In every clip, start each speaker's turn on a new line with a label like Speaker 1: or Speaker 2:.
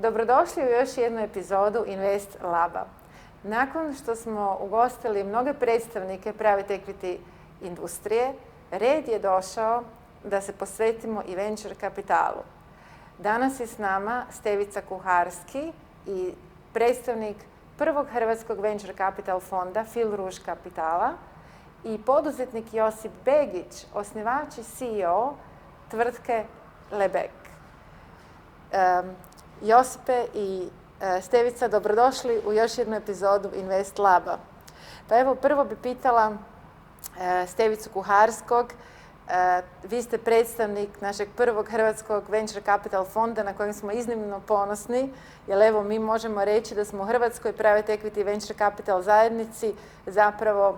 Speaker 1: Dobrodošli u još jednu epizodu Invest Laba. Nakon što smo ugostili mnoge predstavnike private equity industrije, red je došao da se posvetimo i venture kapitalu. Danas je s nama Stevica Kuharski i predstavnik prvog hrvatskog venture capital fonda Fil Rouge Kapitala i poduzetnik Josip Begić, osnivač i CEO tvrtke Lebek. Josipe i Stevica, dobrodošli u još jednu epizodu Invest Laba. Pa evo, prvo bi pitala Stevicu Kuharskog. Vi ste predstavnik našeg prvog hrvatskog venture capital fonda na kojem smo iznimno ponosni, jer evo mi možemo reći da smo u Hrvatskoj private equity venture capital zajednici zapravo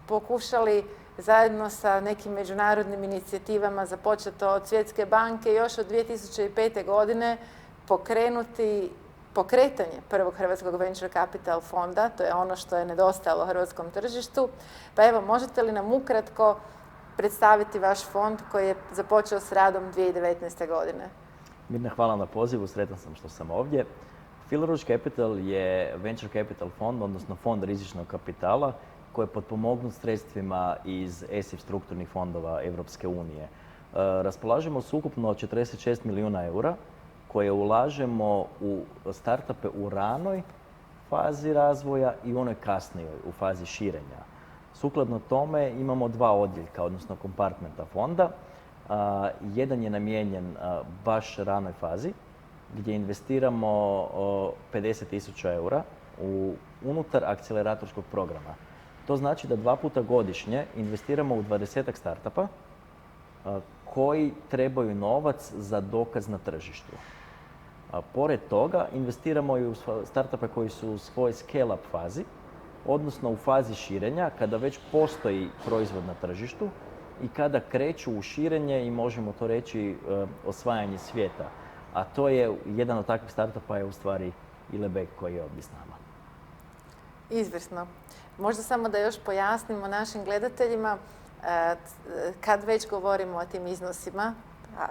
Speaker 1: pokušali zajedno sa nekim međunarodnim inicijativama započeto od Svjetske banke još od 2005. godine pokretanje prvog hrvatskog venture capital fonda. To je ono što je nedostajalo hrvatskom tržištu. Pa evo, možete li nam ukratko predstaviti vaš fond koji je započeo s radom 2019. godine?
Speaker 2: Mirna, hvala na pozivu, sretan sam što sam ovdje. Fil Rouge Capital je venture capital fond, odnosno fond rizičnog kapitala koji je potpomognut sredstvima iz ESIF strukturnih fondova Europske unije. Raspolažemo s ukupno 46 milijuna eura koje ulažemo u startupe u ranoj fazi razvoja i onoj kasnijoj, u fazi širenja. Sukladno tome imamo dva odjeljka, odnosno kompartmenta fonda. Jedan je namijenjen baš ranoj fazi, gdje investiramo 50.000 eura unutar akceleratorskog programa. To znači da 2 puta godišnje investiramo u 20 startupa koji trebaju novac za dokaz na tržištu. Pored toga investiramo i u startupe koji su u svojoj scale-up fazi, odnosno u fazi širenja, kada već postoji proizvod na tržištu i kada kreću u širenje i možemo to reći osvajanje svijeta. A to je, jedan od takvih startupa je u stvari i Lebek koji je ovdje s nama.
Speaker 1: Izvrsno. Možda samo da još pojasnimo našim gledateljima, kad već govorimo o tim iznosima, a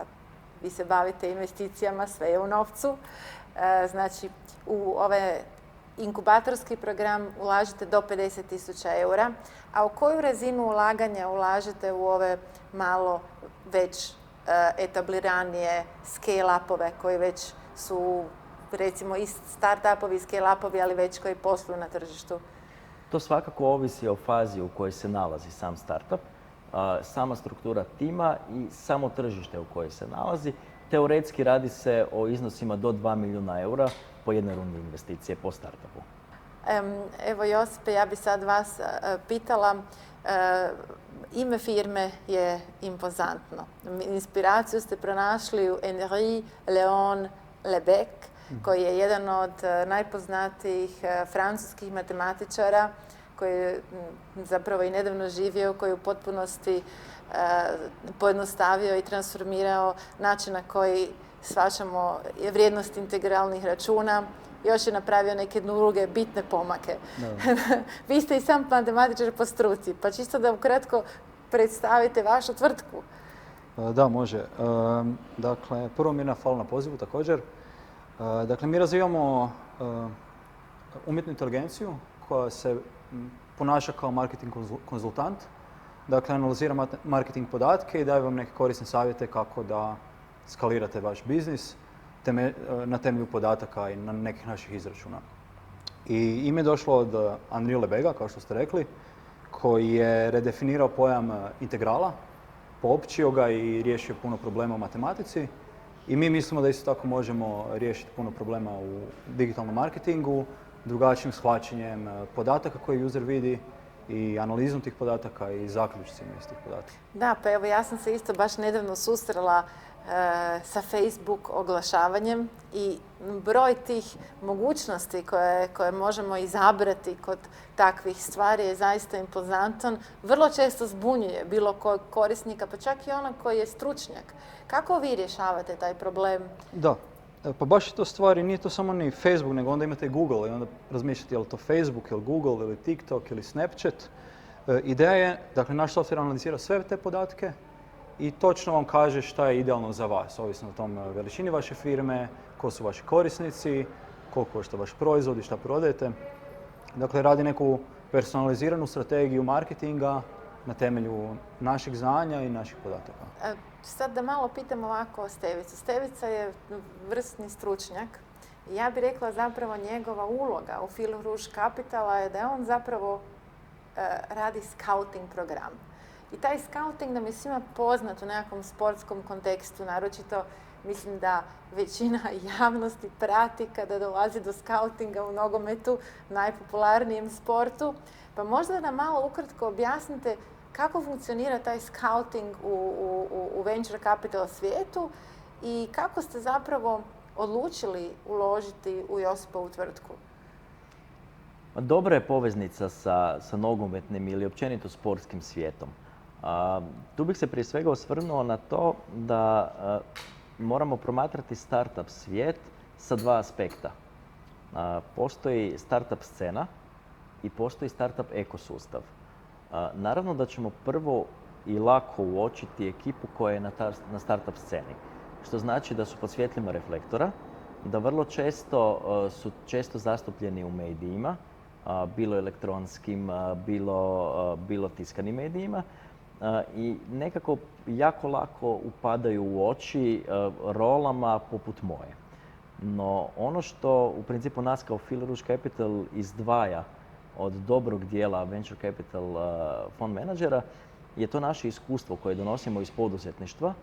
Speaker 1: vi se bavite investicijama, sve je u novcu, znači u ovaj inkubatorski program ulažete do 50.000 eura, a u koju razinu ulaganja ulažete u ove malo već etabliranije scale-upove koji već su, recimo, i start-upovi i scale-upovi, ali već koji posluju na tržištu?
Speaker 2: To svakako ovisi o fazi u kojoj se nalazi sam startup, sama struktura tima i samo tržište u kojoj se nalazi. Teoretski radi se o iznosima do 2 milijuna eura po jednoj rundi investicije po startupu.
Speaker 1: Evo, Josipe, ja bi sad vas pitala, ime firme je impozantno. Inspiraciju ste pronašli u Henri Léon Lebek, koji je jedan od najpoznatijih francuskih matematičara, koji je zapravo i nedavno živio, koji je u potpunosti pojednostavio i transformirao način na koji shvaćamo vrijednost integralnih računa. Još je napravio neke druge bitne pomake. Vi ste i sam matematičar po struci, pa čisto da ukratko predstavite vašu tvrtku.
Speaker 3: Da, može. Dakle, prvo Mirna, hvala na pozivu također. Dakle, mi razvijamo umjetnu inteligenciju koja se ponaša kao marketing konzultant. Dakle, analizira marketing podatke i daje vam neke korisne savjete kako da skalirate vaš biznis na temelju podataka i na nekih naših izračuna. I ime je došlo od Henri Lebega, kao što ste rekli, koji je redefinirao pojam integrala, poopćio ga i riješio puno problema u matematici. I mi mislimo da isto tako možemo riješiti puno problema u digitalnom marketingu, drugačijim shvaćanjem podataka koje user vidi i analizom tih podataka i zaključcima iz tih podataka.
Speaker 1: Da, pa evo, ja sam se isto baš nedavno susrela sa Facebook oglašavanjem i broj tih mogućnosti koje možemo izabrati kod takvih stvari je zaista impozantan. Vrlo često zbunjuje bilo kojeg korisnika, pa čak i onog koji je stručnjak. Kako vi rješavate taj problem?
Speaker 3: Da, pa baš je to stvari, nije to samo ni Facebook, nego onda imate Google i onda razmišljate je li to Facebook, ili Google, ili TikTok, ili Snapchat. Ideja je, dakle, naš software analizira sve te podatke i točno vam kaže šta je idealno za vas, ovisno o tom veličini vaše firme, ko su vaši korisnici, koliko košta vaš proizvod i šta prodajete. Dakle, radi neku personaliziranu strategiju marketinga na temelju naših znanja i naših podataka.
Speaker 1: Sad da malo pitam ovako Stevicu. Stevica je vrsni stručnjak. Ja bih rekla zapravo njegova uloga u Fil Rouge Capitala je da on zapravo radi scouting program. I taj scouting nam je svima poznat u nekakvom sportskom kontekstu, naročito mislim da većina javnosti prati kada dolazi do scoutinga u nogometu, najpopularnijem sportu. Pa možda da malo ukratko objasnite kako funkcionira taj scouting u venture capital svijetu i kako ste zapravo odlučili uložiti u Josipovu tvrtku?
Speaker 2: Dobra je poveznica sa nogometnim ili općenito sportskim svijetom. Tu bih se prije svega osvrnuo na to da moramo promatrati startup svijet sa dva aspekta. Postoji startup scena i postoji startup ekosustav. Naravno da ćemo prvo i lako uočiti ekipu koja je na startup sceni, što znači da su pod svjetlima reflektora, da vrlo često su zastupljeni u medijima, bilo elektronskim, bilo tiskanim medijima, i nekako jako lako upadaju u oči rolama poput moje. No ono što u principu nas kao Fil Rouge Capital izdvaja od dobrog dijela venture capital fond menadžera je to naše iskustvo koje donosimo iz poduzetništva,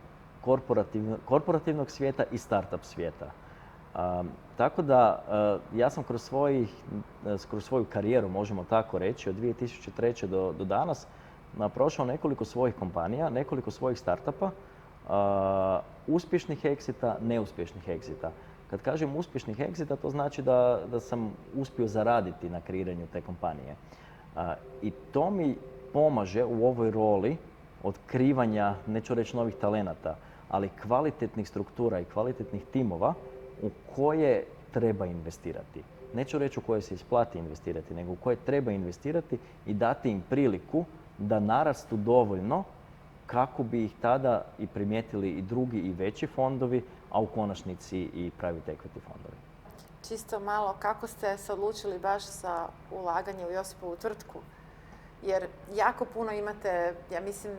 Speaker 2: korporativnog svijeta i startup svijeta. Tako da ja sam kroz svoju karijeru, možemo tako reći, od 2003. do danas prošao nekoliko svojih kompanija, nekoliko svojih startupa, uspješnih exita, neuspješnih exita. Kad kažem uspješnih exita, to znači da sam uspio zaraditi na kreiranju te kompanije. I to mi pomaže u ovoj roli otkrivanja, neću reći novih talenata, ali kvalitetnih struktura i kvalitetnih timova u koje treba investirati. Neću reći u koje se isplati investirati, nego u koje treba investirati i dati im priliku da narastu dovoljno kako bi ih tada i primijetili i drugi i veći fondovi, a u konačnici i private equity fondovi.
Speaker 1: Čisto malo, kako ste se odlučili baš za ulaganje u Josipovu tvrtku? Jer jako puno imate, ja mislim,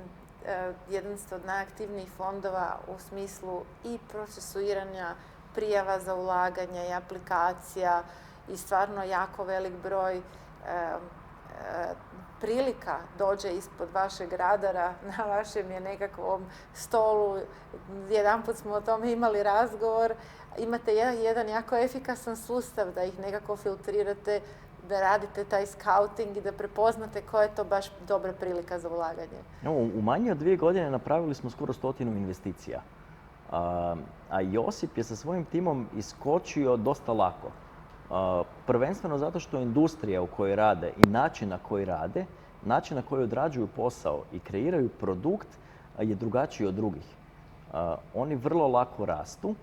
Speaker 1: jedan ste od najaktivnijih fondova u smislu i procesuiranja prijava za ulaganje i aplikacija i stvarno jako velik broj prilika dođe ispod vašeg radara, na vašem je nekakvom stolu. Jedanput smo o tome imali razgovor. Imate jedan jako efikasan sustav da ih nekako filtrirate, da radite taj scouting i da prepoznate koja je to baš dobra prilika za ulaganje.
Speaker 2: U manje od 2 godine napravili smo skoro 100 investicija. A Josip je sa svojim timom iskočio dosta lako. Prvenstveno zato što industrija u kojoj rade i način na koji rade, način na koji odrađuju posao i kreiraju produkt je drugačiji od drugih. Oni vrlo lako rastu,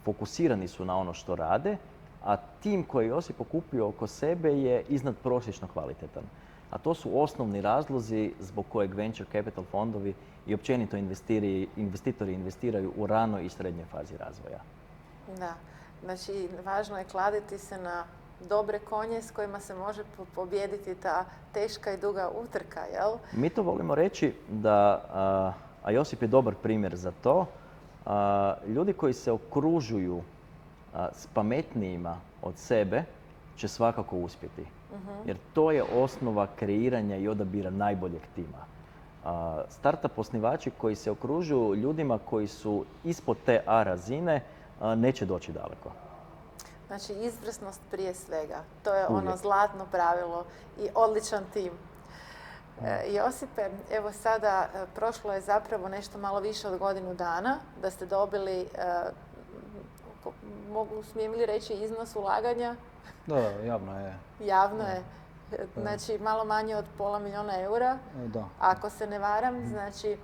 Speaker 2: fokusirani su na ono što rade, a tim koji je Josip okupio oko sebe je iznadprosječno kvalitetan. A to su osnovni razlozi zbog kojeg venture capital fondovi i općenito investitori investiraju u ranoj i srednjoj fazi razvoja.
Speaker 1: Da, znači važno je kladiti se na dobre konje s kojima se može pobijediti ta teška i duga utrka, jel?
Speaker 2: Mi to volimo reći da, a Josip je dobar primjer za to, ljudi koji se okružuju s pametnijima od sebe će svakako uspjeti. Jer to je osnova kreiranja i odabira najboljeg tima. Startup osnivači koji se okružuju ljudima koji su ispod te A razine neće doći daleko.
Speaker 1: Znači izvrsnost prije svega. To je ono zlatno pravilo i odličan tim. Josipe, evo sada prošlo je zapravo nešto malo više od godinu dana da ste dobili, smijem li reći, iznos ulaganja?
Speaker 3: Da, javno je.
Speaker 1: Javno je. Znači malo manje od $500,000 eura,
Speaker 3: da.
Speaker 1: Ako se ne varam. Znači,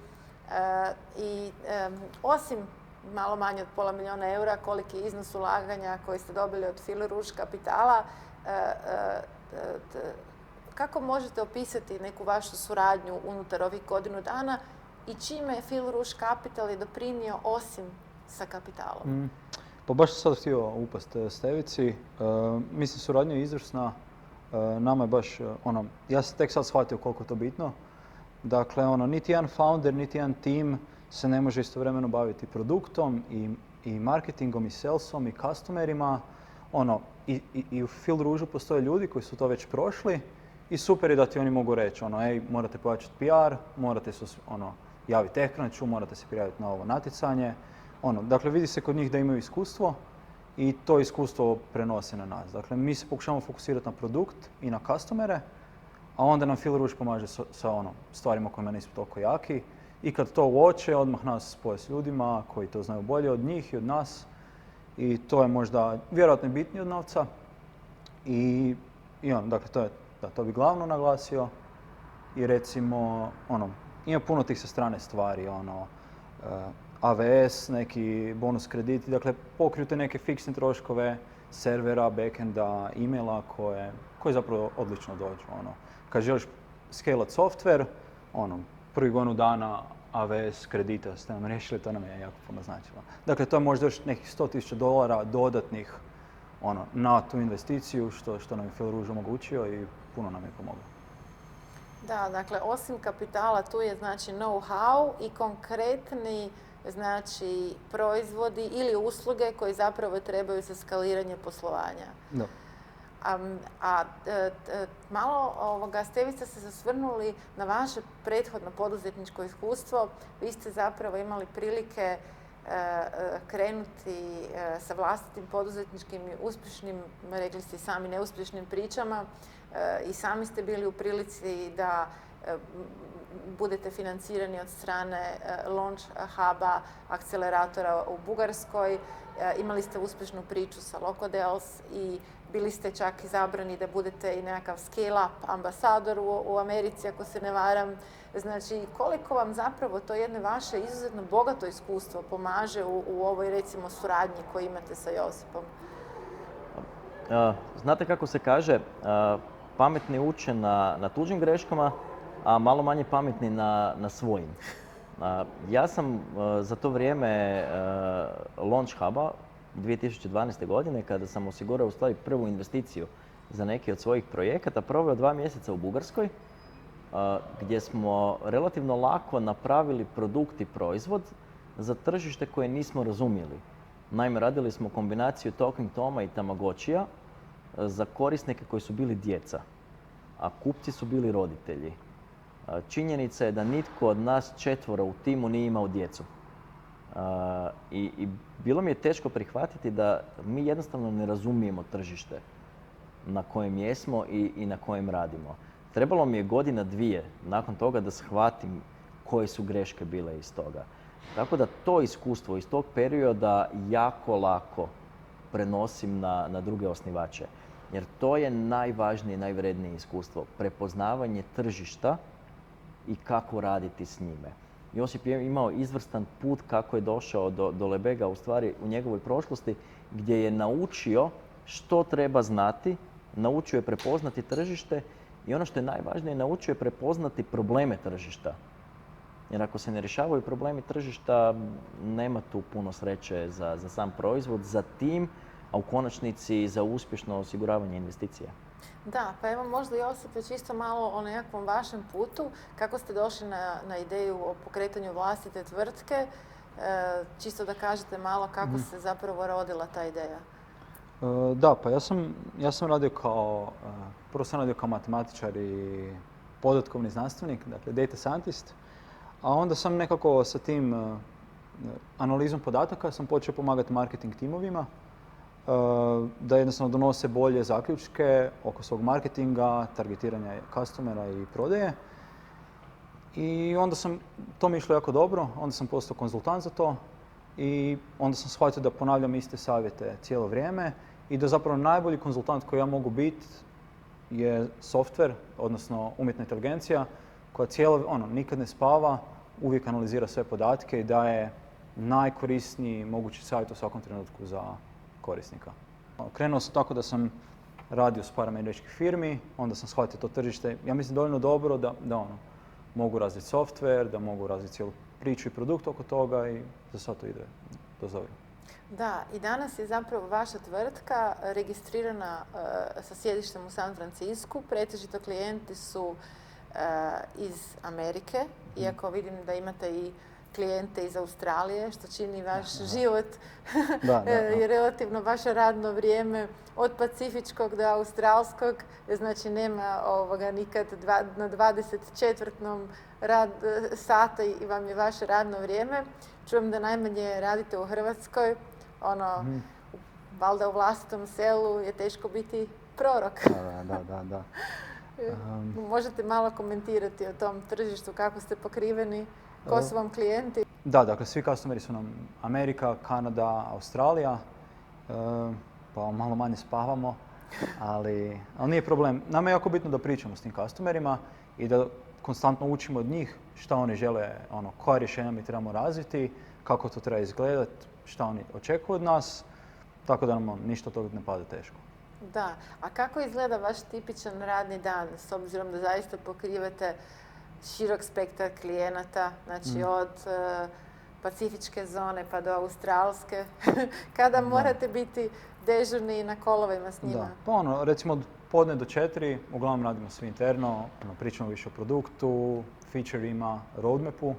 Speaker 1: osim malo manje od $500,000 eura, koliki je iznos ulaganja koji ste dobili od Fil Rouge Capitala, kako možete opisati neku vašu suradnju unutar ovih godinu dana i čime je Fil Rouge Capital je doprinio osim sa kapitalom?
Speaker 3: Pa baš sam sad htio upast Stevici. Mislim, suradnja je izvrsna. Nama je baš, ja sam tek sad shvatio koliko je to bitno. Dakle, niti jedan founder, niti jedan tim se ne može istovremeno baviti produktom i marketingom i salesom i customerima. I u Fil Rouge postoje ljudi koji su to već prošli i super je da ti oni mogu reći, ej, morate pojačati PR, morate se javiti TechCrunchu, morate se prijaviti na ovo natjecanje. Dakle, vidi se kod njih da imaju iskustvo i to iskustvo prenose na nas. Dakle, mi se pokušavamo fokusirati na produkt i na customere, a onda nam Fil Rouge pomaže sa stvarima kojima nismo toliko jaki. I kad to uoče, odmah nas spoje s ljudima koji to znaju bolje od njih i od nas. I to je možda vjerojatno bitnije od novca. Dakle, to bi glavno naglasio. I recimo, ima puno tih sa strane stvari, AWS, neki bonus krediti, dakle pokriju te neke fiksne troškove servera, backenda, e-maila koje zapravo odlično dođu. Kad želiš scalat software, prvi godinu dana AWS kredita ste nam riješili, to nam je jako puno značilo. Dakle, to je možda još nekih $100,000 dodatnih na tu investiciju, što nam je Fil Rouge omogućio i puno nam je pomoglo.
Speaker 1: Da, dakle, osim kapitala tu je znači know-how i konkretni znači proizvodi ili usluge koji zapravo trebaju za skaliranje poslovanja.
Speaker 3: Da.
Speaker 1: Malo ste vi ste se zasvrnuli na vaše prethodno poduzetničko iskustvo. Vi ste zapravo imali prilike krenuti sa vlastitim poduzetničkim i uspješnim, rekli ste sami, neuspješnim pričama i sami ste bili u prilici da budete financirani od strane Launch Huba, akceleratora u Bugarskoj. Imali ste uspješnu priču sa Locodels i bili ste čak izabrani da budete i nekakav scale-up ambasador u Americi, ako se ne varam. Znači, koliko vam zapravo to jedno vaše izuzetno bogato iskustvo pomaže u ovoj, recimo, suradnji koju imate sa Josipom?
Speaker 2: Znate kako se kaže, pametni uče na tuđim greškama, a malo manje pametni na svojim. Ja sam za to vrijeme Launch Huba 2012. godine, kada sam osigurao u stvari prvu investiciju za neki od svojih projekata, proveo 2 mjeseca u Bugarskoj, gdje smo relativno lako napravili produkt i proizvod za tržište koje nismo razumjeli. Naime, radili smo kombinaciju Talking Toma i Tamagotchija za korisnike koji su bili djeca, a kupci su bili roditelji. Činjenica je da nitko od nas 4 u timu nije imao djecu. I bilo mi je teško prihvatiti da mi jednostavno ne razumijemo tržište na kojem jesmo i na kojem radimo. Trebalo mi je 1-2 nakon toga da shvatim koje su greške bile iz toga. Tako da to iskustvo iz tog perioda jako lako prenosim na druge osnivače. Jer to je najvažnije i najvrednije iskustvo. Prepoznavanje tržišta i kako raditi s njime. Josip je imao izvrstan put kako je došao do Lebega u stvari u njegovoj prošlosti, gdje je naučio što treba znati, naučio je prepoznati tržište i ono što je najvažnije, naučio je prepoznati probleme tržišta. Jer ako se ne rješavaju problemi tržišta, nema tu puno sreće za sam proizvod, za tim, a u konačnici za uspješno osiguravanje investicija.
Speaker 1: Da, pa evo možda Josipe čisto malo o nekakvom vašem putu. Kako ste došli na ideju o pokretanju vlastite tvrtke? Čisto da kažete malo kako se zapravo rodila ta ideja.
Speaker 3: Da, pa ja sam radio prvo sam radio kao matematičar i podatkovni znanstvenik, dakle data scientist, a onda sam nekako sa tim analizom podataka sam počeo pomagati marketing timovima da jednostavno donose bolje zaključke oko svog marketinga, targetiranja customera i prodaje. I onda to mi je išlo jako dobro, onda sam postao konzultant za to i onda sam shvatio da ponavljam iste savjete cijelo vrijeme i da zapravo najbolji konzultant koji ja mogu biti je software, odnosno umjetna inteligencija koja nikad ne spava, uvijek analizira sve podatke i daje najkorisniji mogući savjet u svakom trenutku za korisnika. Krenuo sam tako da sam radio s par američkih firmi, onda sam shvatio to tržište, ja mislim dovoljno dobro da mogu razviti software, da mogu razviti cijelu priču i produkt oko toga i za sad to ide dosta dobro.
Speaker 1: Da, i danas je zapravo vaša tvrtka registrirana sa sjedištem u San Francisku. Pretežito klijenti su iz Amerike, iako vidim da imate i klijente iz Australije, što čini vaš život i relativno vaše radno vrijeme od pacifičkog do australskog, znači nema nikad na 24 sata i vam je vaše radno vrijeme. Čujem da najmanje radite u Hrvatskoj, valjda u vlastitom selu je teško biti prorok.
Speaker 3: Da.
Speaker 1: Možete malo komentirati o tom tržištu, kako ste pokriveni, ko su vam klijenti?
Speaker 3: Da, dakle, svi customeri su nam Amerika, Kanada, Australija, pa malo manje spavamo, ali nije problem. Nama je jako bitno da pričamo s tim customerima i da konstantno učimo od njih šta oni žele, koja rješenja mi trebamo razviti, kako to treba izgledati, šta oni očekuju od nas, tako da nam ništa od toga ne pada teško.
Speaker 1: Da, a kako izgleda vaš tipičan radni dan, s obzirom da zaista pokrivate širok spektar klijenata, znači od pacifičke zone pa do australske, kada morate biti dežurni na kolovima s njima?
Speaker 3: Da, pa recimo od podne do 4, uglavnom radimo svi interno, pričamo više o produktu, featureima, roadmapu,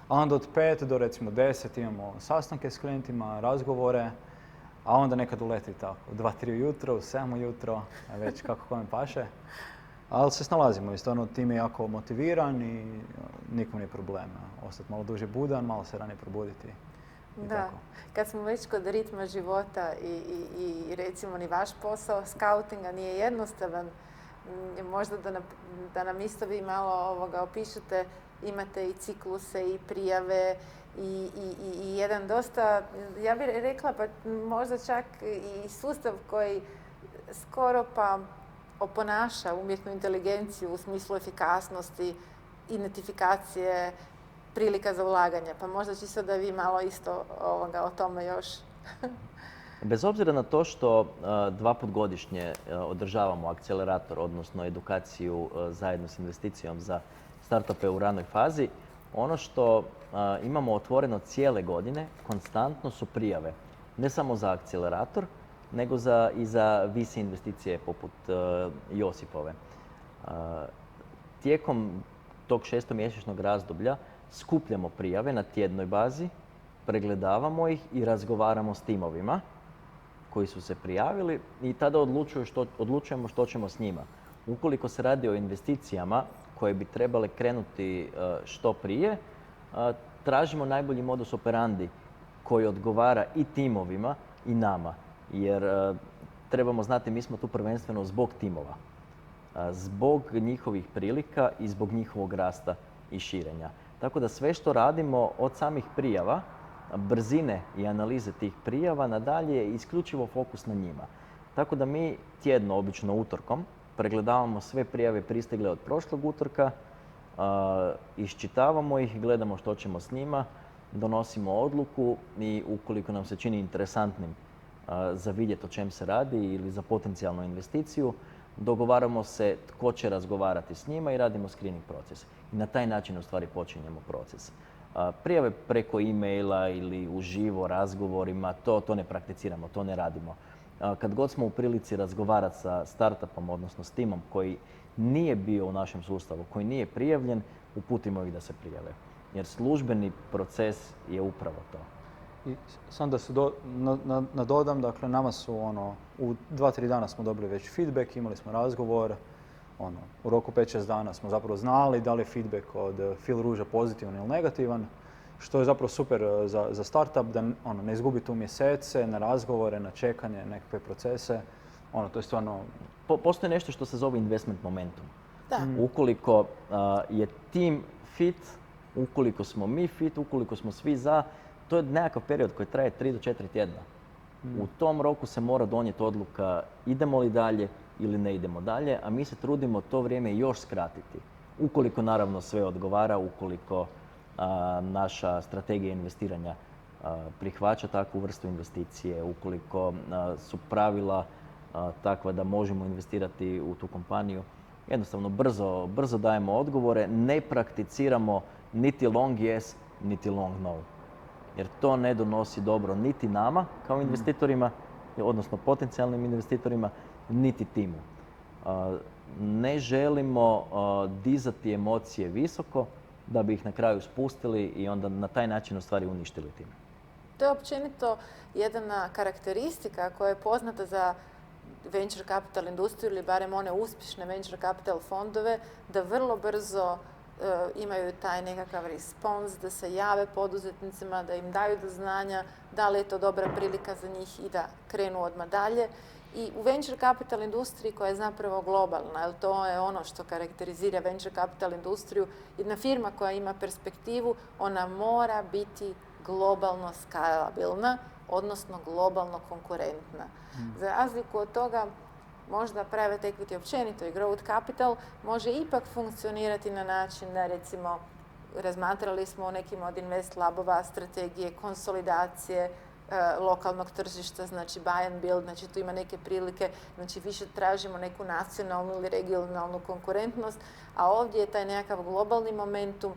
Speaker 3: a onda od 5 do recimo 10 imamo sastanke s klijentima, razgovore, a onda nekad uleti tako, u 2-3 ujutro, u 7 ujutro, već kako kome paše. Ali se snalazimo i stvarno tim je jako motiviran i nikom nije problem. Ostati malo duže budan, malo se ranije probuditi.
Speaker 1: Da,
Speaker 3: tako.
Speaker 1: Kad smo već kod ritma života i recimo ni vaš posao skautinga nije jednostavan, možda da nam isto vi malo opišete, imate i cikluse i prijave i jedan dosta, ja bih rekla pa možda čak i sustav koji skoro pa oponaša umjetnu inteligenciju u smislu efikasnosti, identifikacije, prilika za ulaganje. Pa možda čisto da vi malo isto o tome još.
Speaker 2: Bez obzira na to što 2 put godišnje održavamo akcelerator, odnosno edukaciju zajedno s investicijom za startupe u ranoj fazi, ono što imamo otvoreno cijele godine, konstantno su prijave. Ne samo za akcelerator, nego i za VC investicije poput Josipove. Tijekom tog 6-mjesečnog razdoblja skupljamo prijave na tjednoj bazi, pregledavamo ih i razgovaramo s timovima koji su se prijavili i tada odlučujemo što ćemo s njima. Ukoliko se radi o investicijama koje bi trebale krenuti što prije, tražimo najbolji modus operandi koji odgovara i timovima i nama. Jer trebamo znati, mi smo tu prvenstveno zbog timova, zbog njihovih prilika i zbog njihovog rasta i širenja. Tako da sve što radimo od samih prijava, brzine i analize tih prijava, nadalje je isključivo fokus na njima. Tako da mi tjedno, obično utorkom, pregledavamo sve prijave pristigle od prošlog utorka, iščitavamo ih, gledamo što ćemo s njima, donosimo odluku i ukoliko nam se čini interesantnim za vidjeti o čem se radi ili za potencijalnu investiciju, dogovaramo se tko će razgovarati s njima i radimo screening proces. I na taj način u stvari počinjemo proces. Prijave preko e-maila ili uživo razgovorima, to ne prakticiramo, to ne radimo. Kad god smo u prilici razgovarati sa startupom, odnosno s timom koji nije bio u našem sustavu, koji nije prijavljen, uputimo ih da se prijave. Jer službeni proces je upravo to.
Speaker 3: I sam da se nadodam, dakle nama su u 2-3 dana smo dobili već feedback, imali smo razgovor, u roku 5-6 dana smo zapravo znali da li je feedback od Fil Ruža pozitivan ili negativan, što je zapravo super za startup, da ne izgubi tu mjesece na razgovore, na čekanje, nekakve procese. To je stvarno...
Speaker 2: Postoji nešto što se zove investment momentum.
Speaker 1: Da.
Speaker 2: Ukoliko je tim fit, ukoliko smo mi fit, ukoliko smo svi za, to je nekakav period koji traje 3 do 4 tjedna. U tom roku se mora donijeti odluka idemo li dalje ili ne idemo dalje, a mi se trudimo to vrijeme još skratiti. Ukoliko naravno sve odgovara, ukoliko naša strategija investiranja prihvaća takvu vrstu investicije, ukoliko su pravila takva da možemo investirati u tu kompaniju, jednostavno brzo dajemo odgovore, ne prakticiramo niti long yes, niti long no. jer to ne donosi dobro niti nama kao investitorima, odnosno potencijalnim investitorima, niti timu. Ne želimo dizati emocije visoko da bi ih na kraju spustili i onda na taj način u stvari uništili tim.
Speaker 1: To je općenito jedna karakteristika koja je poznata za venture capital industriju ili barem one uspješne venture capital fondove, da vrlo brzo imaju taj nekakav respons, da se jave poduzetnicima, da im daju do znanja da li je to dobra prilika za njih i da krenu odmah dalje. I u venture capital industriji koja je zapravo globalna, jer to je ono što karakterizira venture capital industriju, jedna firma koja ima perspektivu, ona mora biti globalno skalabilna, odnosno globalno konkurentna. Za razliku od toga, možda private equity općenito i growth capital može ipak funkcionirati na način da, recimo, razmatrali smo u nekim od invest labova strategije konsolidacije lokalnog tržišta, znači buy and build, znači tu ima neke prilike, znači više tražimo neku nacionalnu ili regionalnu konkurentnost, a ovdje je taj nekakav globalni momentum,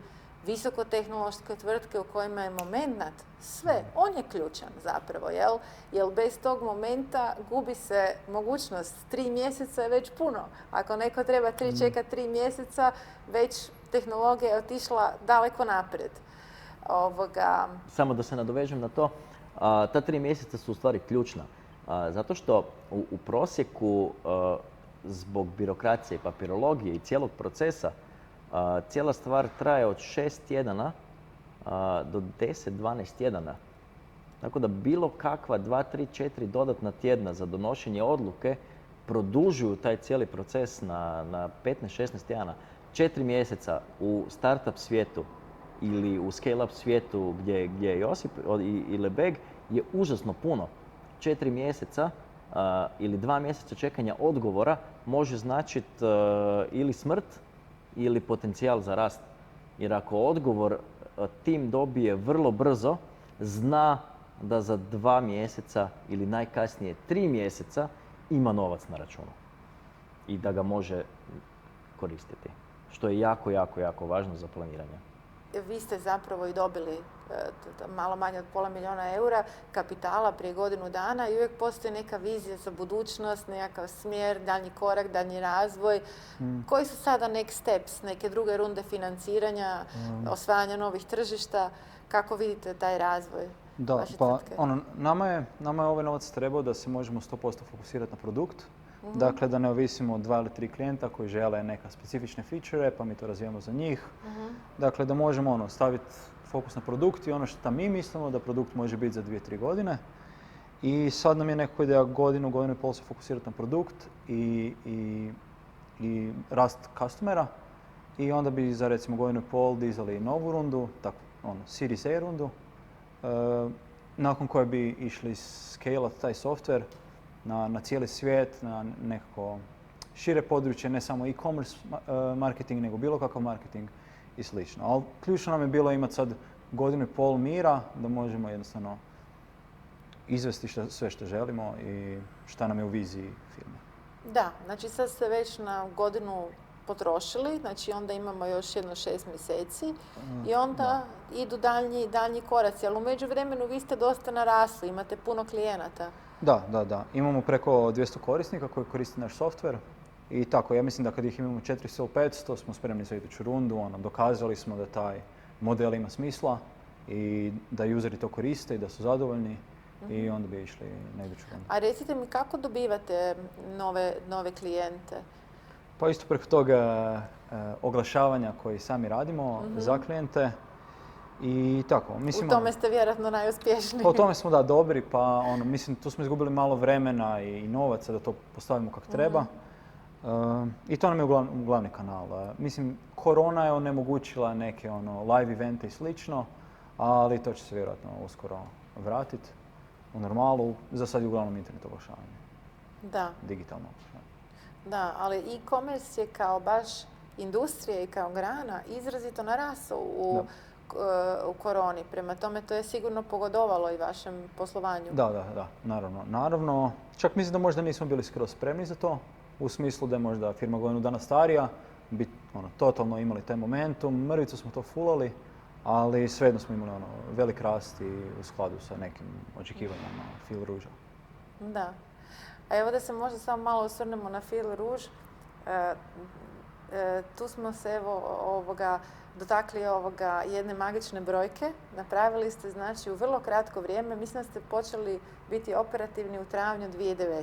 Speaker 1: visokotehnološke tvrtke u kojima je momenat sve, on je ključan zapravo, jel? Jer bez tog momenta gubi se mogućnost. 3 mjeseca je već puno. Ako neko treba čekati 3 mjeseca, već tehnologija je otišla daleko naprijed.
Speaker 2: Samo da se nadovežem na to, ta 3 mjeseca su u stvari ključna. Zato što u prosjeku zbog birokracije i papirologije i cijelog procesa cijela stvar traje od 6 tjedana do 10-12 tjedana. Tako da bilo kakva 2, 3, 4 dodatna tjedna za donošenje odluke produžuju taj cijeli proces na 15-16 tjedana. 4 mjeseca u startup svijetu ili u scale-up svijetu gdje je Josip i Lebeg je užasno puno. 4 mjeseca ili 2 mjeseca čekanja odgovora može značiti ili smrt ili potencijal za rast. Jer ako odgovor tim dobije vrlo brzo, zna da za 2 mjeseca ili najkasnije 3 mjeseca ima novac na računu i da ga može koristiti. Što je jako, jako, jako važno za planiranje.
Speaker 1: Vi ste zapravo i dobili malo manje od $500 000 eura kapitala prije godinu dana i uvijek postoji neka vizija za budućnost, nekakav smjer, daljnji korak, daljnji razvoj. Koji su sada next steps, neke druge runde financiranja, osvajanja novih tržišta? Kako vidite taj razvoj vaše tvrtke?
Speaker 3: Nama je ovaj novac trebao da se možemo 100% fokusirati na produkt. Dakle, da ne ovisimo od 2 ili 3 klijenta koji žele neka specifične feature, pa mi to razvijamo za njih. Dakle, da možemo staviti fokus na produkt i ono što mi mislimo da produkt može biti za 2-3 godine. I sad nam je nekako ideja godinu i pol se fokusirati na produkt i rast customera. I onda bi za recimo godinu i pol dizali novu rundu, tako Series A rundu, nakon koje bi išli scale-at taj software na cijeli svijet, na nekako šire područje, ne samo e-commerce marketing, nego bilo kakav marketing i slično. Ali ključno nam je bilo imati sad godinu i pol mira da možemo jednostavno izvesti sve što želimo i šta nam je u viziji firme.
Speaker 1: Da, znači sad ste već na godinu potrošili, znači onda imamo još jedno 6 mjeseci i onda idu daljnji koraci, ali u međuvremenu vi ste dosta narasli, imate puno klijenata.
Speaker 3: Da. Imamo preko 200 korisnika koji koriste naš software i tako, ja mislim da kad ih imamo 400 ili 500 smo spremni za iduću rundu, dokazali smo da taj model ima smisla i da useri to koriste i da su zadovoljni i onda bi išli na iduću rundu.
Speaker 1: A recite mi kako dobivate nove klijente?
Speaker 3: Pa isto preko toga oglašavanja koji sami radimo za klijente. I tako,
Speaker 1: u tome ste vjerojatno najuspješniji.
Speaker 3: Pa u tome smo dobri, pa mislim tu smo izgubili malo vremena i novaca da to postavimo kako treba. I to nam je glavni kanal. Mislim, korona je onemogućila neke live evente i slično, ali to će se vjerojatno uskoro vratiti u normalu. Za sad je uglavnom internet oglašavanje.
Speaker 1: Da.
Speaker 3: Digitalno oglašavanje.
Speaker 1: Da, ali e-commerce je kao baš industrija i kao grana izrazito narasao u koroni. Prema tome, to je sigurno pogodovalo i vašem poslovanju.
Speaker 3: Da, naravno. Čak mislim da možda nismo bili skroz spremni za to, u smislu da je možda firma godinu dana starija, bi totalno imali taj momentum, mrvicu smo to fulali, ali svejedno smo imali velik rast i u skladu sa nekim očekivanjima Fil Rouge-a.
Speaker 1: Da. A evo da se možda samo malo osvrnemo na Fil Rouge. Tu smo se dotakli jedne magične brojke. Napravili ste znači u vrlo kratko vrijeme. Mislim da ste počeli biti operativni u travnju 2019.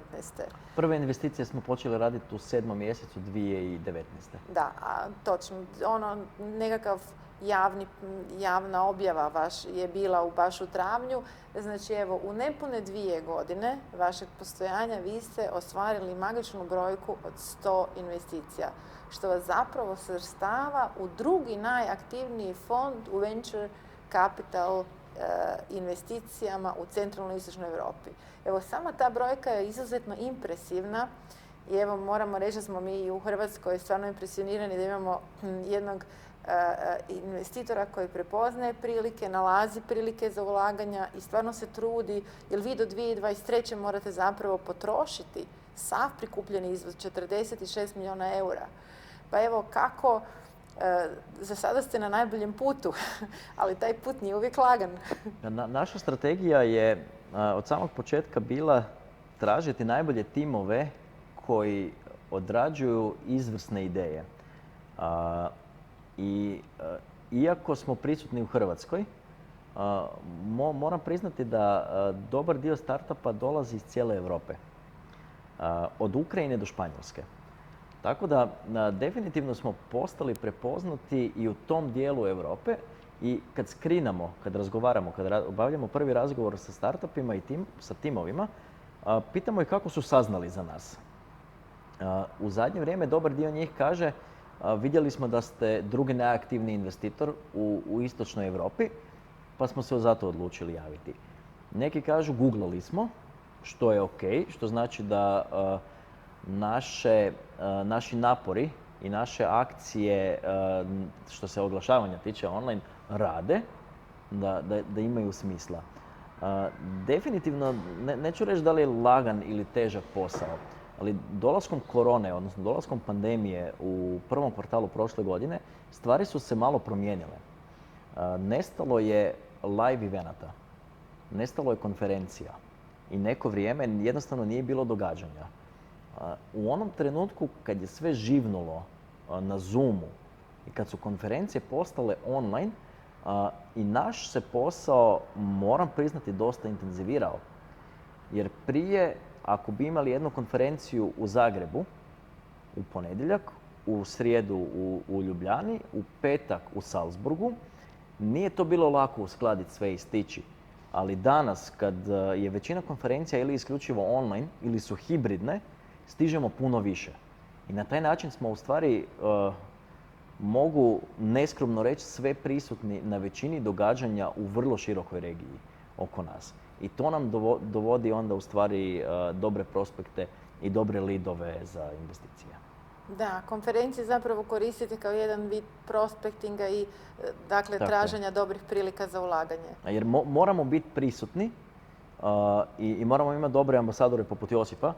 Speaker 2: Prve investicije smo počeli raditi u 7. mjesecu 2019.
Speaker 1: Da, točno. Nekakav javna objava je bila baš u travnju. Znači evo, u nepune 2 godine vašeg postojanja vi ste ostvarili magičnu brojku od 100 investicija, što vas zapravo svrstava u drugi najaktivniji fond u venture capital investicijama u centralnoj i istočnoj Europi. Evo, sama ta brojka je izuzetno impresivna i evo moramo reći da smo mi u Hrvatskoj stvarno impresionirani da imamo jednog investitora koji prepoznaje prilike, nalazi prilike za ulaganja i stvarno se trudi, jer vi do 2023. morate zapravo potrošiti sav prikupljeni izvoz 46 milijuna eura. Pa evo kako, za sada ste na najboljem putu, ali taj put nije uvijek lagan.
Speaker 2: Naša strategija je od samog početka bila tražiti najbolje timove koji odrađuju izvrsne ideje. Iako smo prisutni u Hrvatskoj, moram priznati da dobar dio startupa dolazi iz cijele Europe. Od Ukrajine do Španjolske. Tako da definitivno smo postali prepoznati i u tom dijelu Europe i kad skrinamo, kad razgovaramo, kad obavljamo prvi razgovor sa startupima i sa timovima, pitamo ih kako su saznali za nas. U zadnje vrijeme dobar dio njih kaže vidjeli smo da ste drugi najaktivniji investitor u istočnoj Europi, pa smo se zato odlučili javiti. Neki kažu googlali smo, što je ok, što znači da naši napori i naše akcije što se oglašavanja tiče online rade, da imaju smisla. Definitivno, neću reći da li je lagan ili težak posao, ali dolaskom korone, odnosno dolaskom pandemije u prvom kvartalu prošle godine, stvari su se malo promijenile. Nestalo je live evenata, nestalo je konferencija i neko vrijeme jednostavno nije bilo događanja. U onom trenutku kad je sve živnulo na Zoomu i kad su konferencije postale online, i naš se posao, moram priznati, dosta intenzivirao. Jer prije, ako bi imali jednu konferenciju u Zagrebu u ponedjeljak, u srijedu u Ljubljani, u petak u Salzburgu, nije to bilo lako uskladiti sve i stići. Ali danas, kad je većina konferencija ili isključivo online ili su hibridne, stižemo puno više. I na taj način smo u stvari, mogu neskromno reći, sve prisutni na većini događanja u vrlo širokoj regiji oko nas. I to nam dovodi onda u stvari dobre prospekte i dobre lidove za investicije.
Speaker 1: Da, konferencije zapravo koristite kao jedan vid prospektinga i dakle traženja dobrih prilika za ulaganje.
Speaker 2: Jer moramo biti prisutni i moramo imati dobre ambasadore poput Josipa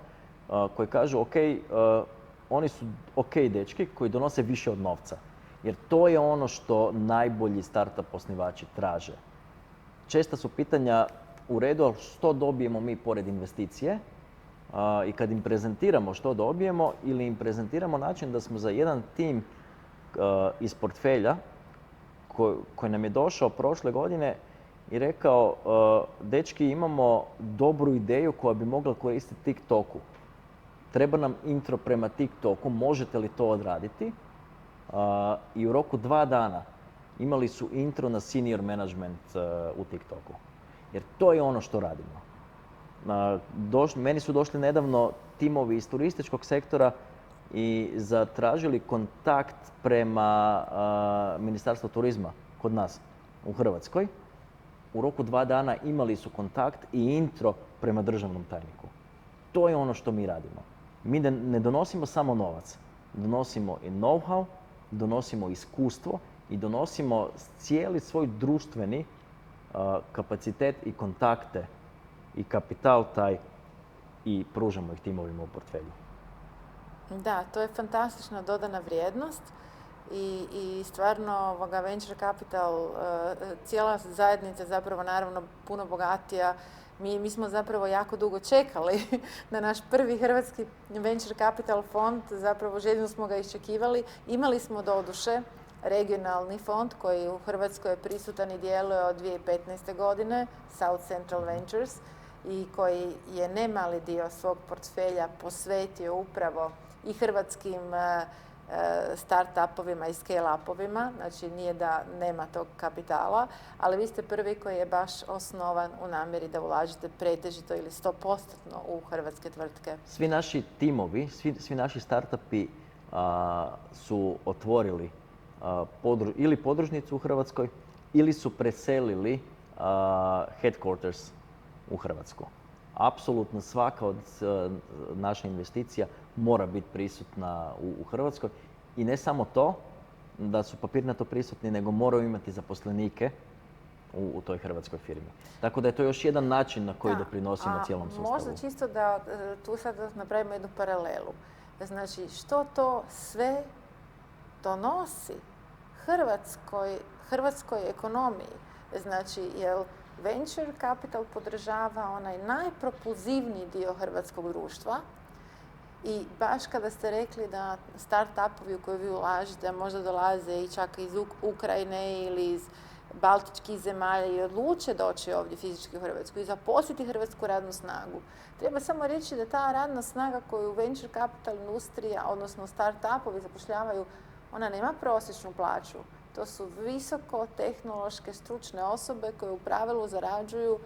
Speaker 2: koji kažu ok, oni su ok dečki koji donose više od novca. Jer to je ono što najbolji startup osnivači traže. Česta su pitanja u redu, ali što dobijemo mi pored investicije? I kad im prezentiramo što dobijemo ili im prezentiramo način da smo za jedan tim iz portfelja koji nam je došao prošle godine i rekao dečki, imamo dobru ideju koja bi mogla koristiti TikToku. Treba nam intro prema TikToku, možete li to odraditi? I u roku 2 dana imali su intro na senior management u TikToku. Jer to je ono što radimo. Meni su došli nedavno timovi iz turističkog sektora i zatražili kontakt prema Ministarstvu turizma kod nas u Hrvatskoj. U roku 2 dana imali su kontakt i intro prema državnom tajniku. To je ono što mi radimo. Mi ne donosimo samo novac, donosimo i know-how, donosimo iskustvo i donosimo cijeli svoj društveni kapacitet i kontakte i kapital taj i pružamo ih timovima u portfelju.
Speaker 1: Da, to je fantastična dodana vrijednost i stvarno venture capital, cijela zajednica zapravo naravno puno bogatija. Mi smo zapravo jako dugo čekali na naš prvi hrvatski venture capital fond, zapravo željno smo ga iščekivali. Imali smo doduše regionalni fond koji u Hrvatskoj je prisutan i djeluje od 2015. godine, South Central Ventures, i koji je nemali dio svog portfelja posvetio upravo i hrvatskim start-upovima i scale-upovima, znači nije da nema tog kapitala, ali vi ste prvi koji je baš osnovan u namjeri da ulažete pretežito ili 100% u hrvatske tvrtke.
Speaker 2: Svi naši timovi, svi naši startupi su otvorili ili podružnicu u Hrvatskoj ili su preselili headquarters u Hrvatsku. Apsolutno svaka od naša investicija mora biti prisutna u Hrvatskoj. I ne samo to, da su papirnato prisutni, nego moraju imati zaposlenike u toj hrvatskoj firmi. Tako da je to još jedan način na koji doprinosimo cijelom sustavu.
Speaker 1: Možda čisto da tu sad napravimo jednu paralelu. Znači, što to sve donosi hrvatskoj ekonomiji? Znači, jel venture capital podržava onaj najpropulzivniji dio hrvatskog društva i baš kada ste rekli da start-upovi u koje vi ulažete možda dolaze i čak iz Ukrajine ili iz baltičkih zemalja i odluče doći ovdje fizički u Hrvatsku i zaposliti hrvatsku radnu snagu. Treba samo reći da ta radna snaga koju venture capital industrija, odnosno start-upovi zapošljavaju, ona nema prosječnu plaću. To su visoko tehnološke stručne osobe koje u pravilu zarađuju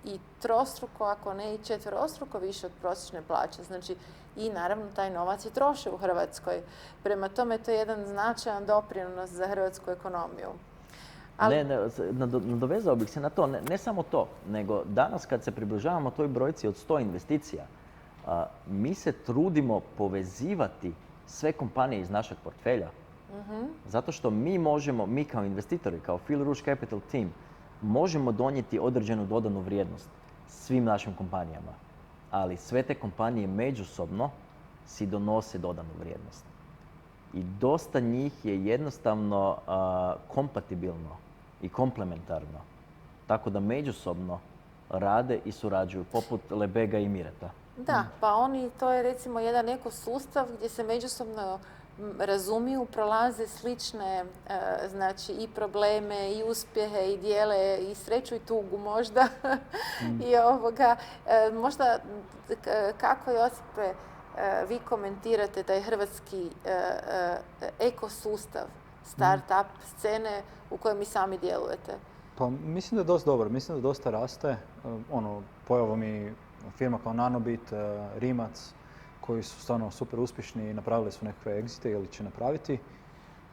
Speaker 1: i trostruko, ako ne i četverostruko više od prosječne plaće. Znači, i naravno taj novac i troše u Hrvatskoj. Prema tome, to je jedan značajan doprinos za hrvatsku ekonomiju.
Speaker 2: Ali... Nadovezao bih se na to, ne samo to, nego danas kad se približavamo toj brojci od 100 investicija, mi se trudimo povezivati sve kompanije iz našeg portfelja. Zato što mi kao investitori, kao Fil Rouge Capital Team, možemo donijeti određenu dodanu vrijednost svim našim kompanijama. Ali sve te kompanije međusobno si donose dodanu vrijednost. I dosta njih je jednostavno kompatibilno i komplementarno. Tako da međusobno rade i surađuju, poput Lebega i Mireta.
Speaker 1: Da, pa to je recimo jedan ekosustav gdje se međusobno razumiju, prolaze slične znači i probleme i uspjehe i dijele i sreću i tugu možda. I možda kako, Josipe, vi komentirate taj hrvatski ekosustav start-up scene u kojoj mi sami djelujete?
Speaker 3: Pa mislim da je dosta dobro, mislim da dosta raste. Pojavom i firma kao Nanobit, Rimac, koji su stvarno super uspješni i napravili su nekakve egzite ili će napraviti.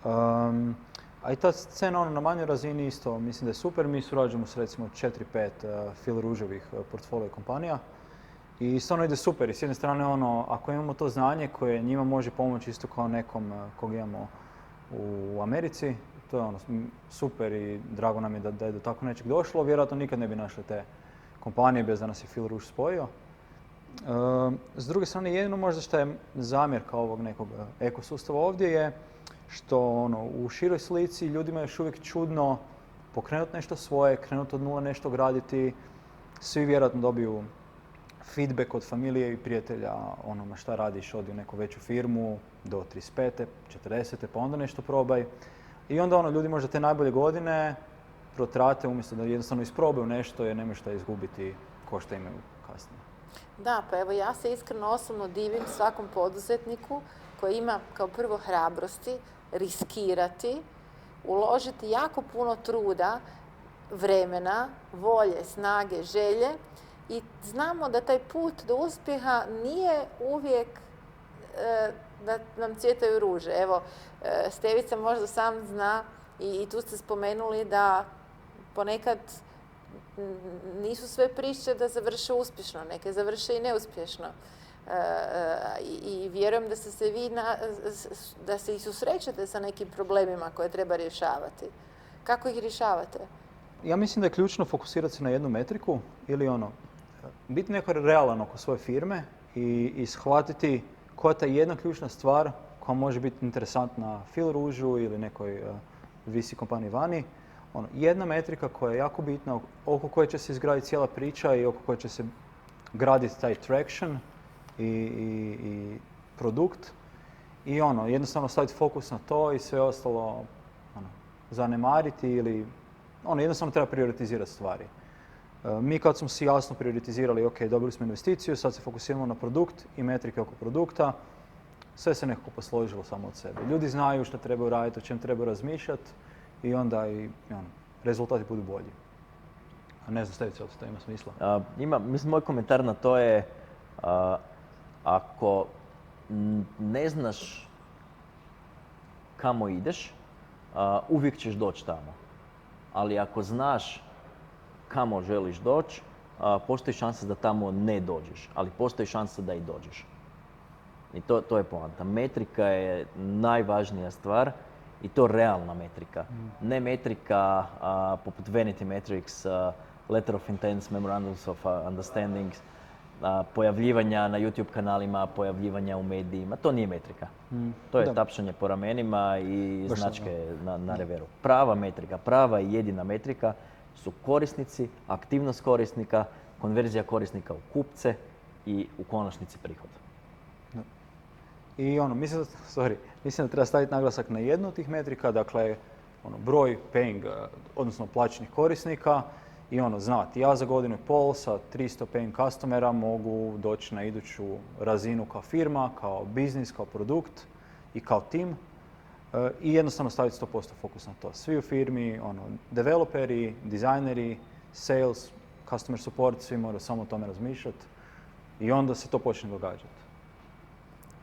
Speaker 3: A i ta scena na manjoj razini isto mislim da je super. Mi surađujemo s recimo 4-5 Fil Rougeovih portfolio kompanija i stvarno ide super. I s jedne strane ako imamo to znanje koje njima može pomoći isto kao nekom kog imamo u Americi, to je super i drago nam je da je do tako nečeg došlo. Vjerojatno nikad ne bi našli te kompanije bez da nas je Fil Rouge spojio. S druge strane, jedino možda što je zamjerka ovog nekog ekosustava ovdje je što u široj slici ljudima je još uvijek čudno pokrenuti nešto svoje, krenuti od nula nešto graditi. Svi vjerojatno dobiju feedback od familije i prijatelja onome šta radiš, odi u neku veću firmu do 35. 40. pa onda nešto probaj. I onda ljudi možda te najbolje godine protrate umjesto da jednostavno isprobaju nešto jer nemaju šta izgubiti ko što imaju kasnije.
Speaker 1: Da, pa evo ja se iskreno osobno divim svakom poduzetniku koji ima kao prvo hrabrosti, riskirati, uložiti jako puno truda, vremena, volje, snage, želje i znamo da taj put do uspjeha nije uvijek da nam cvjetaju ruže. Evo, Stevica možda sam zna i tu ste spomenuli da ponekad nisu sve priče da završe uspješno, neke završe i neuspješno. I vjerujem da ste se vi, da se i susrećete sa nekim problemima koje treba rješavati. Kako ih rješavate?
Speaker 3: Ja mislim da je ključno fokusirati se na jednu metriku ili biti neko realan oko svoje firme i shvatiti koja je ta jedna ključna stvar koja može biti interesantna Phil Rouge-u ili nekoj VC kompaniji vani. Jedna metrika koja je jako bitna, oko koje će se izgraditi cijela priča i oko koje će se graditi taj traction i produkt. I jednostavno staviti fokus na to i sve ostalo zanemariti ili jednostavno treba prioritizirati stvari. Mi kad smo si jasno prioritizirali, ok, dobili smo investiciju, sad se fokusiramo na produkt i metrike oko produkta, sve se nekako posložilo samo od sebe. Ljudi znaju što trebaju raditi, o čem trebaju razmišljati i onda rezultati budu bolji. A ne znam, Stevice, to ima smisla?
Speaker 2: Mislim, moj komentar na to je ako ne znaš kamo ideš, uvijek ćeš doći tamo. Ali ako znaš kamo želiš doći, postoji šansa da tamo ne dođeš, ali postoji šansa da i dođeš. I to je poanta. Metrika je najvažnija stvar i to realna metrika. Ne metrika poput Vanity Metrics, Letter of Intents, Memorandums of Understandings, pojavljivanja na YouTube kanalima, pojavljivanja u medijima. To nije metrika. To je tapšanje po ramenima i značke na reveru. Prava metrika, prava i jedina metrika su korisnici, aktivnost korisnika, konverzija korisnika u kupce i u konačnici prihod.
Speaker 3: I mislim da treba staviti naglasak na jednu od tih metrika, dakle broj paying, odnosno plaćenih korisnika i znati. Ja za godinu i pol sa 300 paying customera mogu doći na iduću razinu kao firma, kao biznis, kao produkt i kao tim i jednostavno staviti 100% fokus na to. Svi u firmi, developeri, dizajneri, sales, customer support, svi moraju samo o tome razmišljati i onda se to počne događati.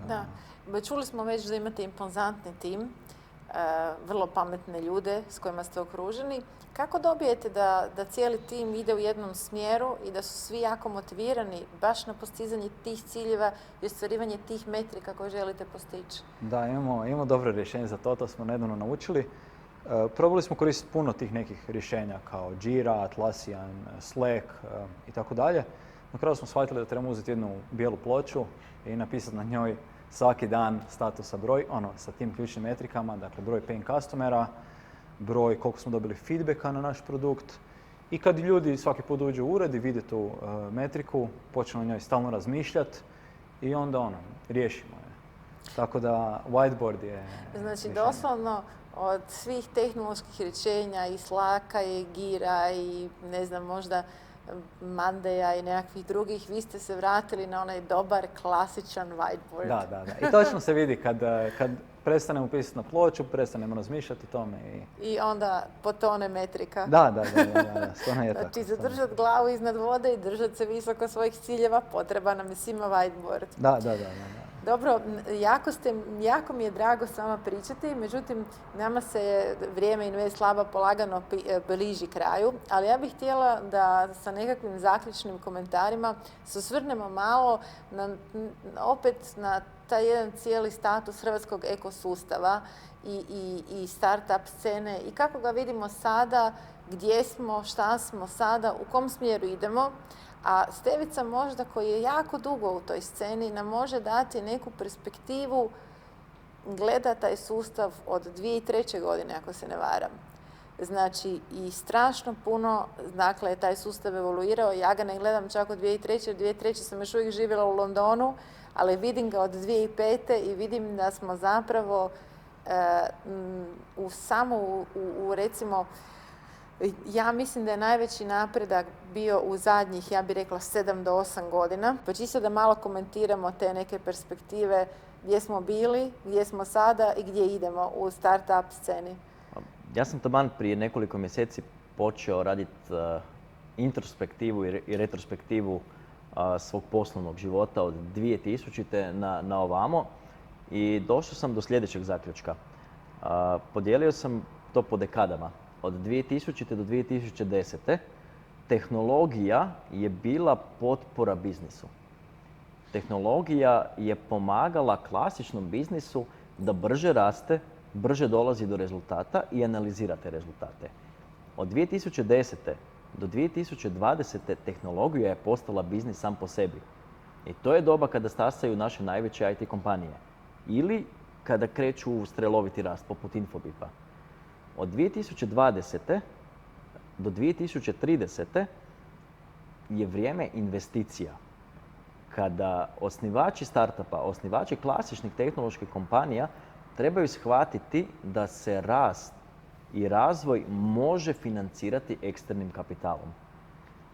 Speaker 1: Da, čuli smo već da imate impozantni tim, vrlo pametne ljude s kojima ste okruženi. Kako dobijete da cijeli tim ide u jednom smjeru i da su svi jako motivirani baš na postizanje tih ciljeva i ostvarivanje tih metrika koje želite postići?
Speaker 3: Da, imamo dobro rješenje za to smo nedavno naučili. Probali smo koristiti puno tih nekih rješenja kao Jira, Atlassian, Slack i tako dalje. Na kraju smo shvatili da trebamo uzeti jednu bijelu ploču i napisati na njoj svaki dan statusa broj, sa tim ključnim metrikama, dakle broj paying customera, broj koliko smo dobili feedbacka na naš produkt i kad ljudi svaki put uđu u ured i vide tu metriku, počnu na njoj stalno razmišljati i onda riješimo je. Tako da whiteboard je...
Speaker 1: Znači doslovno od svih tehnoloških rješenja i Slacka i Gira i ne znam možda Mandeja i nekakvih drugih, vi ste se vratili na onaj dobar, klasičan whiteboard.
Speaker 3: Da. I točno se vidi kad prestanemo pisati na ploču, prestanemo razmišljati o tome. I
Speaker 1: onda potone metrika.
Speaker 3: Da, stvarno je tako.
Speaker 1: Znači zadržati glavu iznad vode i držati se visoko svojih ciljeva, potreba nam je svima whiteboard.
Speaker 3: Da.
Speaker 1: Dobro, jako mi je drago s vama pričati, međutim, nama se vrijeme Invest Laba polagano bliži kraju, ali ja bih htjela da sa nekakvim zaključnim komentarima se osvrnemo malo opet na taj jedan cijeli status hrvatskog ekosustava i start-up scene i kako ga vidimo sada, gdje smo, šta smo sada, u kom smjeru idemo. A Stevica možda koji je jako dugo u toj sceni nam može dati neku perspektivu, gleda taj sustav od 2003. godine, ako se ne varam. Znači i strašno puno, dakle, taj sustav evoluirao. Ja ga ne gledam čak od 2003. 2003. sam još uvijek živjela u Londonu, ali vidim ga od 2005. i vidim da smo zapravo recimo, ja mislim da je najveći napredak bio u zadnjih, ja bih rekla, 7 do 8 godina. Pa čisto da malo komentiramo te neke perspektive gdje smo bili, gdje smo sada i gdje idemo u start-up sceni.
Speaker 2: Ja sam taman prije nekoliko mjeseci počeo raditi introspektivu i retrospektivu svog poslovnog života od 2000. na ovamo i došao sam do sljedećeg zaključka. Podijelio sam to po dekadama. Od 2000. do 2010. tehnologija je bila potpora biznisu. Tehnologija je pomagala klasičnom biznisu da brže raste, brže dolazi do rezultata i analizira te rezultate. Od 2010. do 2020. tehnologija je postala biznis sam po sebi. I to je doba kada stasaju naše najveće IT kompanije. Ili kada kreću u streloviti rast, poput Infobipa. Od 2020. do 2030. je vrijeme investicija. Kada osnivači startupa, osnivači klasičnih tehnoloških kompanija trebaju shvatiti da se rast i razvoj može financirati eksternim kapitalom,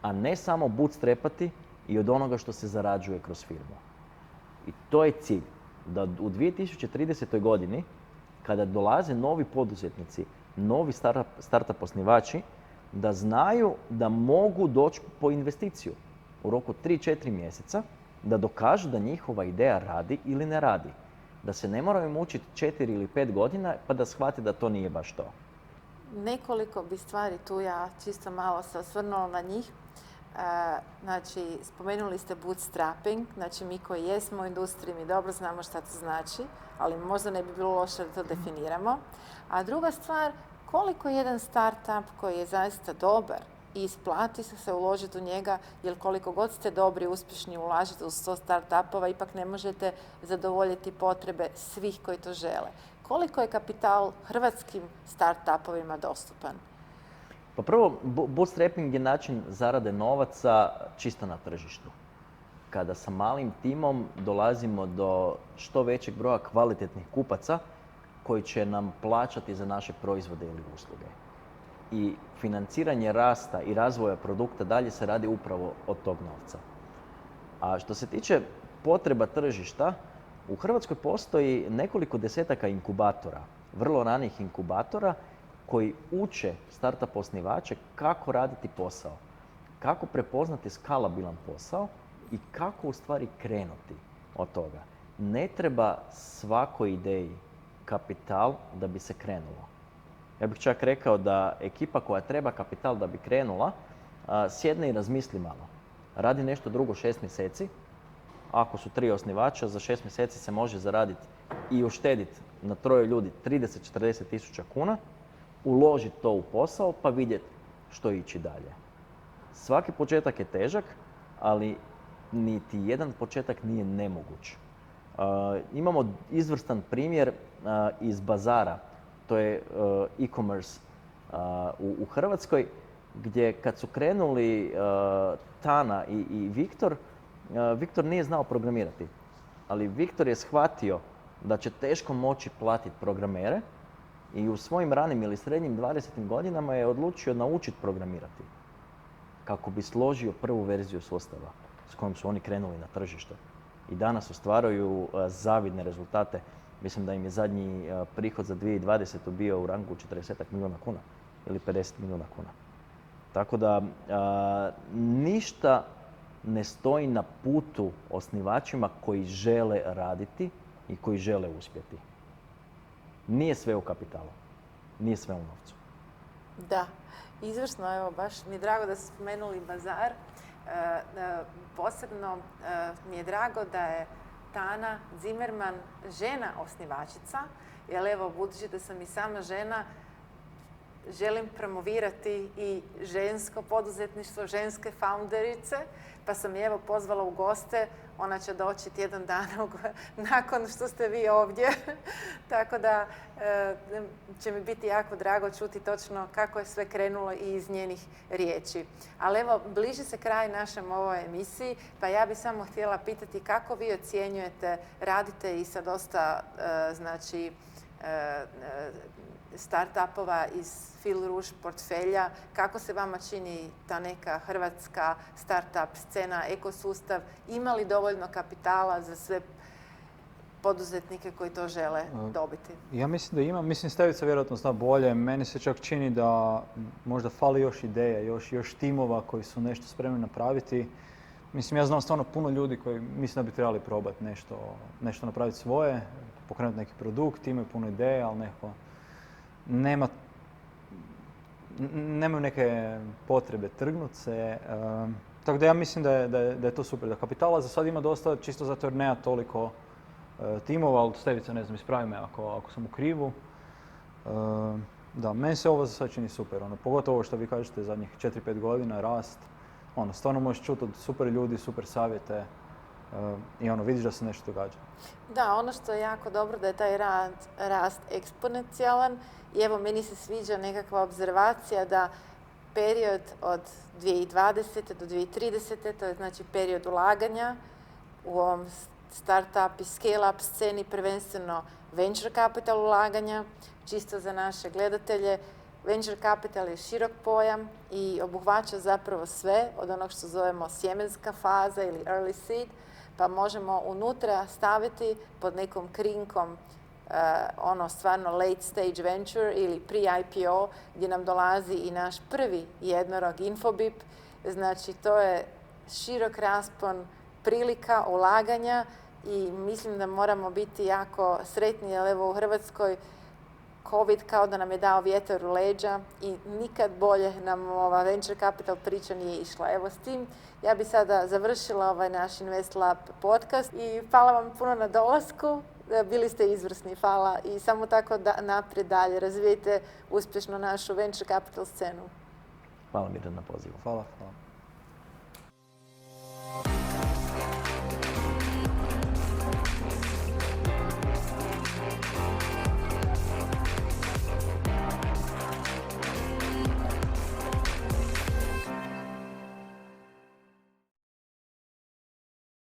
Speaker 2: a ne samo bootstrapati i od onoga što se zarađuje kroz firmu. I to je cilj, da u 2030. godini, kada dolaze novi poduzetnici, novi startup osnivači, da znaju da mogu doći po investiciju u roku 3-4 mjeseca, da dokažu da njihova ideja radi ili ne radi. Da se ne moraju mučiti 4 ili 5 godina pa da shvate da to nije baš to.
Speaker 1: Nekoliko bi stvari tu ja čisto malo se osvrnula na njih. Znači, spomenuli ste bootstrapping, znači mi koji jesmo u industriji, mi dobro znamo šta to znači, ali možda ne bi bilo loše da to definiramo. A druga stvar, koliko jedan startup koji je zaista dobar i isplati se uložiti u njega, jer koliko god ste dobri, uspješni, ulažete u 100 startupova, ipak ne možete zadovoljiti potrebe svih koji to žele. Koliko je kapital hrvatskim startupovima dostupan?
Speaker 2: Pa prvo, bootstrapping je način zarade novaca čisto na tržištu. Kada sa malim timom dolazimo do što većeg broja kvalitetnih kupaca koji će nam plaćati za naše proizvode ili usluge. I financiranje rasta i razvoja produkta dalje se radi upravo od tog novca. A što se tiče potreba tržišta, u Hrvatskoj postoji nekoliko desetaka inkubatora, vrlo ranih inkubatora, koji uče startup osnivače kako raditi posao, kako prepoznati skalabilan posao i kako u stvari krenuti od toga. Ne treba svakoj ideji kapital da bi se krenulo. Ja bih čak rekao da ekipa koja treba kapital da bi krenula, sjedne i razmisli malo. Radi nešto drugo 6 mjeseci. Ako su 3 osnivača, za 6 mjeseci se može zaraditi i uštediti na 3 ljudi 30-40 tisuća kuna, uložiti to u posao pa vidjeti što ići dalje. Svaki početak je težak, ali niti jedan početak nije nemoguć. Imamo izvrstan primjer iz Bazara, to je e-commerce u Hrvatskoj, gdje kad su krenuli Tana i Viktor, Viktor nije znao programirati, ali Viktor je shvatio da će teško moći platiti programere i u svojim ranim ili srednjim 20. godinama je odlučio naučiti programirati kako bi složio prvu verziju sustava s kojom su oni krenuli na tržište. I danas ostvaruju zavidne rezultate. Mislim da im je zadnji prihod za 2020. bio u rangu 40 milijuna kuna ili 50 milijuna kuna. Tako da ništa ne stoji na putu osnivačima koji žele raditi i koji žele uspjeti. Nije sve u kapitalu, nije sve u novcu.
Speaker 1: Da, izvrsno, evo baš mi je drago da ste spomenuli Bazar. Posebno mi je drago da je Tana Zimmerman žena osnivačica, jer evo, budući da sam i sama žena, želim promovirati i žensko poduzetništvo, ženske founderice, pa sam je evo pozvala u goste. Ona će doći tjedan dana nakon što ste vi ovdje. Tako da će mi biti jako drago čuti točno kako je sve krenulo i iz njenih riječi. Ali evo, bliži se kraj našem ovoj emisiji, pa ja bih samo htjela pitati kako vi ocjenjujete, radite i sa dosta startupova iz Fil Rouge portfelja. Kako se vama čini ta neka hrvatska startup scena, ekosustav? Ima li dovoljno kapitala za sve poduzetnike koji to žele dobiti?
Speaker 3: Ja mislim da ima. Mislim, Stevica vjerojatno zna bolje. Meni se čak čini da možda fali još ideja, još timova koji su nešto spremni napraviti. Mislim, ja znam stvarno puno ljudi koji mislim da bi trebali probati nešto napraviti svoje, pokrenuti neki produkt, imaju puno ideja, ali nekako nemaju neke potrebe trgnut se. Tako da ja mislim da je to super. Da kapitala za sad ima dosta, čisto zato jer nema toliko timova, ali Stevica, ne znam, ispravi me ako sam u krivu. Da, meni se ovo za sad čini super. Pogotovo ovo što vi kažete zadnjih 4-5 godina, rast. Stvarno možeš čuti od super ljudi, super savjete. i vidiš da se nešto događa.
Speaker 1: Da, ono što je jako dobro da je taj rast eksponencijalan i evo meni se sviđa nekakva obzervacija da period od 2020. do 2030. to je znači period ulaganja u ovom startup i scale-up sceni, prvenstveno venture capital ulaganja, čisto za naše gledatelje. Venture capital je širok pojam i obuhvaća zapravo sve od onog što zovemo sjemenska faza ili early seed, pa možemo unutra staviti pod nekom krinkom stvarno late stage venture ili pre-IPO gdje nam dolazi i naš prvi jednorog Infobip. Znači to je širok raspon prilika ulaganja i mislim da moramo biti jako sretni jer evo u Hrvatskoj COVID kao da nam je dao vjetar u leđa i nikad bolje nam ova venture capital priča nije išla. Evo s tim ja bi sada završila ovaj naš Invest Lab podcast i hvala vam puno na dolasku. Bili ste izvrsni, hvala i samo tako naprijed dalje. Razvijete uspješno našu venture capital scenu.
Speaker 2: Hvala Mirjana na pozivu.
Speaker 3: Hvala.